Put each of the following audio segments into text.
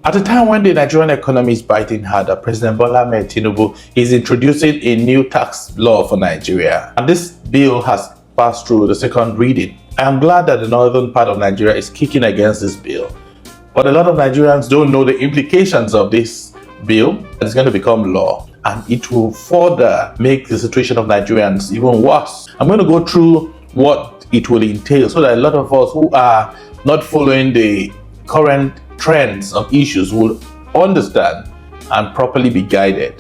At a time when the Nigerian economy is biting harder, President Bola Ahmed Tinubu is introducing a new tax law for Nigeria. And this bill has passed through the second reading. I am glad that the northern part of Nigeria is kicking against this bill. But a lot of Nigerians don't know the implications of this bill. It's going to become law, and it will further make the situation of Nigerians even worse. I'm going to go through what it will entail so that a lot of us who are not following the current trends of issues will understand and properly be guided,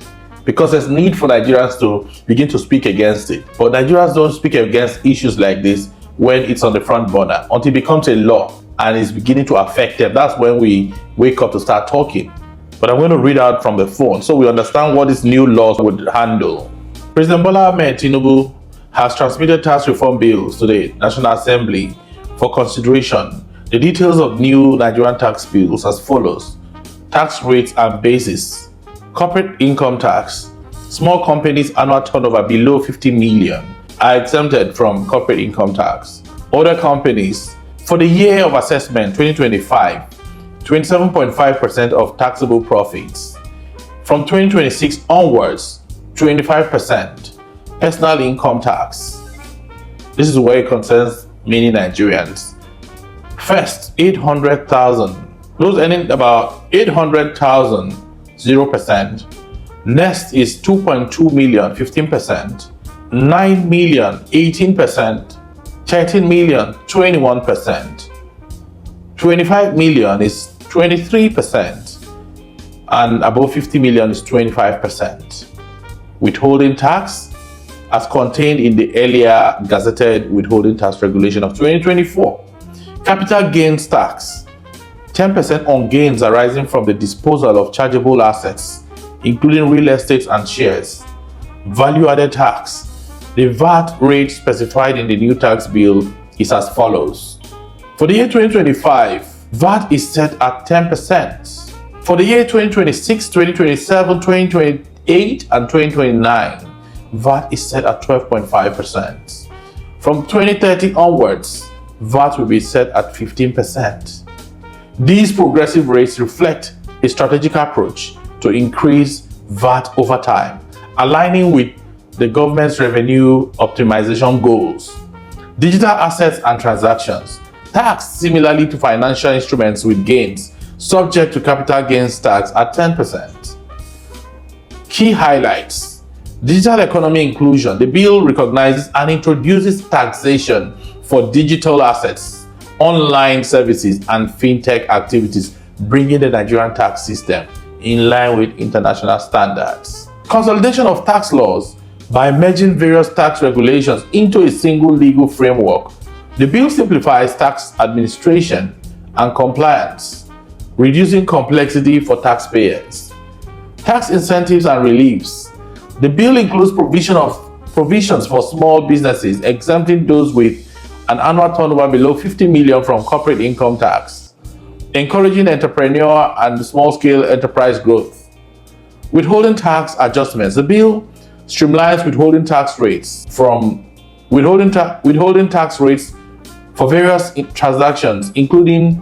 because there's need for Nigerians to begin to speak against it. But Nigerians don't speak against issues like this when it's on the front burner until it becomes a law and is beginning to affect them. That's when we wake up to start talking. But I'm going to read out from the phone so we understand what this new laws would handle. President Bola Ahmed Tinubu has transmitted tax reform bills to the National Assembly for consideration. The details of new Nigerian tax bills as follows: tax rates and basis. Corporate income tax. Small companies' annual turnover below 50 million are exempted from corporate income tax. Other companies, for the year of assessment 2025, 27.5% of taxable profits. From 2026 onwards, 25%. Personal income tax. This is where it concerns many Nigerians. First, 800,000. Those earning about 800,000, 0%. Next is 2.2 million, 15%. 9 million, 18%. 13 million, 21%. 25 million is 23%. And above 50 million is 25%. Withholding tax, as contained in the earlier gazetted withholding tax regulation of 2024. Capital gains tax, 10% on gains arising from the disposal of chargeable assets, including real estate and shares. Value-added tax, the VAT rate specified in the new tax bill is as follows. For the year 2025, VAT is set at 10%. For the year 2026, 2027, 2028, and 2029, VAT is set at 12.5%. From 2030 onwards, VAT will be set at 15%. These progressive rates reflect a strategic approach to increase VAT over time, aligning with the government's revenue optimization goals. Digital assets and transactions. Tax similarly to financial instruments with gains, subject to capital gains tax at 10%. Key highlights. Digital economy inclusion. The bill recognizes and introduces taxation for digital assets, online services, and fintech activities, bringing the Nigerian tax system in line with international standards. Consolidation of tax laws by merging various tax regulations into a single legal framework. The bill simplifies tax administration and compliance, reducing complexity for taxpayers. Tax incentives and reliefs. The bill includes provisions for small businesses, exempting those with an annual turnover below 50 million from corporate income tax, encouraging entrepreneur and small-scale enterprise growth. Withholding tax adjustments. The bill streamlines withholding tax rates for various transactions, including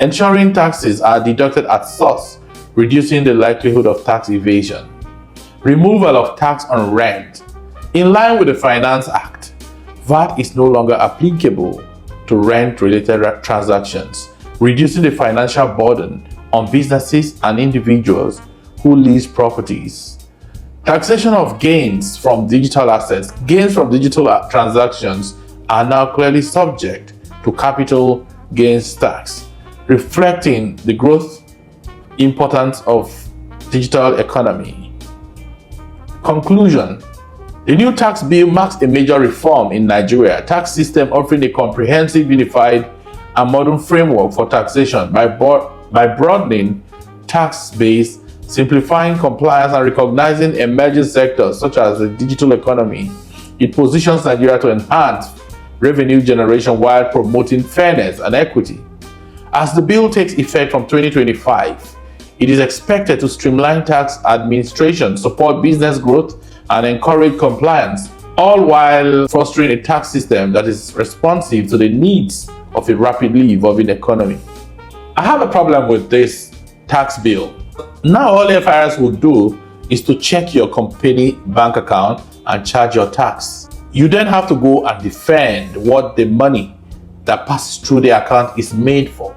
ensuring taxes are deducted at source, reducing the likelihood of tax evasion. Removal of tax on rent. In line with the Finance Act, VAT is no longer applicable to rent-related transactions, reducing the financial burden on businesses and individuals who lease properties. Taxation of gains from digital assets. Gains from digital transactions are now clearly subject to capital gains tax, reflecting the growth importance of digital economy. Conclusion. The new tax bill marks a major reform in Nigeria tax system, offering a comprehensive, unified, and modern framework for taxation by broadening tax base, simplifying compliance, and recognizing emerging sectors such as the digital economy. It positions Nigeria to enhance revenue generation while promoting fairness and equity. As the bill takes effect from 2025, it is expected to streamline tax administration, support business growth, and encourage compliance, all while fostering a tax system that is responsive to the needs of a rapidly evolving economy. I have a problem with this tax bill. Now all FIRS will do is to check your company bank account and charge your tax. You then have to go and defend what the money that passes through the account is made for.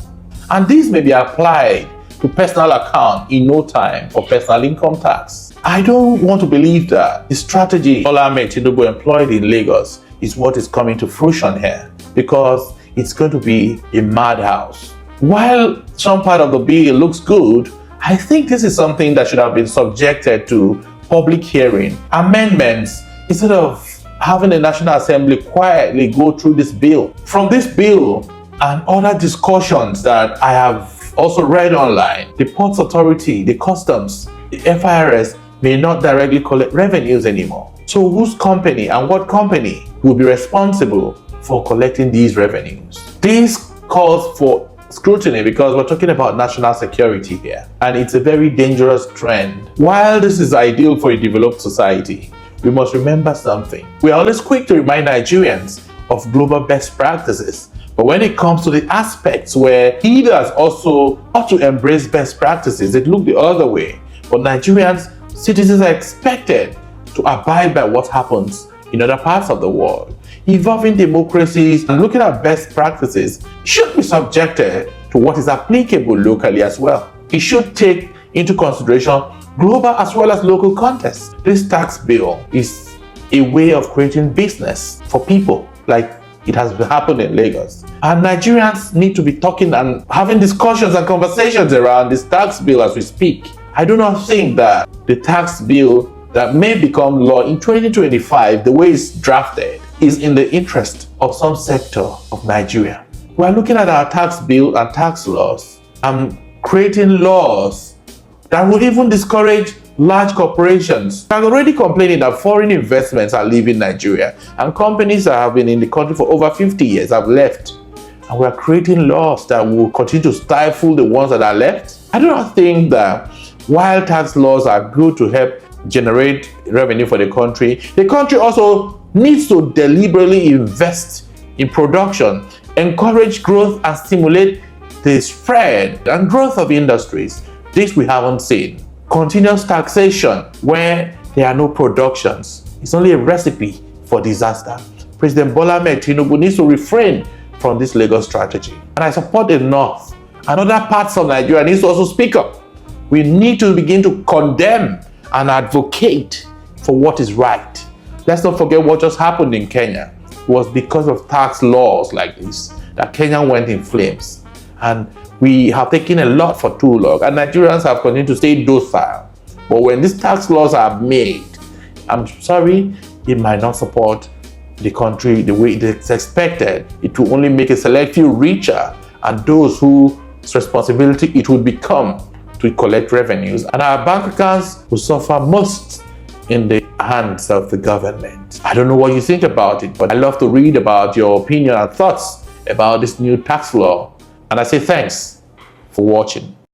And these may be applied to personal account in no time for personal income tax. I don't want to believe that the strategy Bola Tinubu employed in Lagos is what is coming to fruition here, because it's going to be a madhouse. While some part of the bill looks good, I think this is something that should have been subjected to public hearing, amendments, instead of having the National Assembly quietly go through this bill. From this bill and other discussions that I have also read online, the Ports Authority, the Customs, the FIRS may not directly collect revenues anymore. So whose company and what company will be responsible for collecting these revenues? This calls for scrutiny because we're talking about national security here, and it's a very dangerous trend. While this is ideal for a developed society, we must remember something. We are always quick to remind Nigerians of global best practices, but when it comes to the aspects where leaders also ought to embrace best practices, it looks the other way. But Nigerians, citizens, are expected to abide by what happens in other parts of the world. Evolving democracies and looking at best practices should be subjected to what is applicable locally as well. It should take into consideration global as well as local contexts. This tax bill is a way of creating business for people, like it has happened in Lagos. And Nigerians need to be talking and having discussions and conversations around this tax bill as we speak. I do not think that the tax bill that may become law in 2025, the way it's drafted, is in the interest of some sector of Nigeria. We're looking at our tax bill and tax laws and creating laws that would even discourage large corporations. I'm already complaining that foreign investments are leaving Nigeria, and companies that have been in the country for over 50 years have left. And we're creating laws that will continue to stifle the ones that are left. I do not think that while tax laws are good to help generate revenue for the country also needs to deliberately invest in production, encourage growth, and stimulate the spread and growth of industries. This we haven't seen. Continuous taxation where there are no productions is only a recipe for disaster. President Bola Tinubu needs to refrain from this Lagos strategy. And I support the North and other parts of Nigeria needs to also speak up. We need to begin to condemn and advocate for what is right. Let's not forget what just happened in Kenya. It was because of tax laws like this that Kenya went in flames. And we have taken a lot for too long, and Nigerians have continued to stay docile. But when these tax laws are made, I'm sorry, it might not support the country the way it's expected. It will only make a select few richer, and those whose responsibility it would become to collect revenues, and our bank accounts will suffer most in the hands of the government. I don't know what you think about it, but I love to read about your opinion and thoughts about this new tax law. And I say thanks for watching.